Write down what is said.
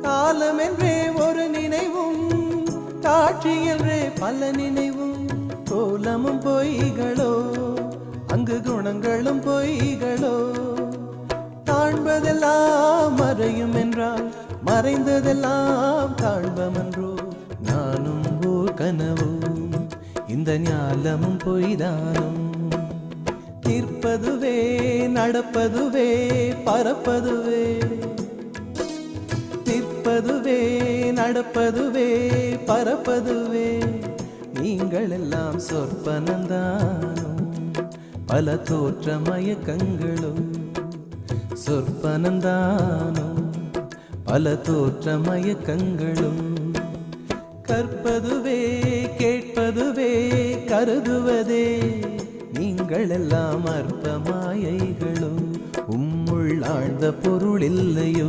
காலம் என்றே ஒரு நினைவும், காட்சி என்றே பல நினைவும், கோலமும் பொய்களோ அங்கு குணங்களும் பொய்களோ. காண்பதெல்லாம் மறையும் என்றால் மறைந்ததெல்லாம் காண்பமன்றோ. நானும் ஓர் கனவோ இந்த ஞாலமும் பொய்தானும். நிற்பதுவே நடப்பதுவே பறப்பதுவே, நிற்பதுவே நடப்பதுவே பறப்பதுவே. நீங்கள் எல்லாம் சொற்பனந்தானும் பல தோற்ற மயக்கங்களும். சொற்பனந்தானும் பல தோற்ற மயக்கங்களும். கற்பதுவே கேட்பதுவே கருதுவதே, நீங்கள் எல்லாம் அற்ப மாயைகளும். உம்முள் ஆழ்ந்த பொருள் இல்லையோ.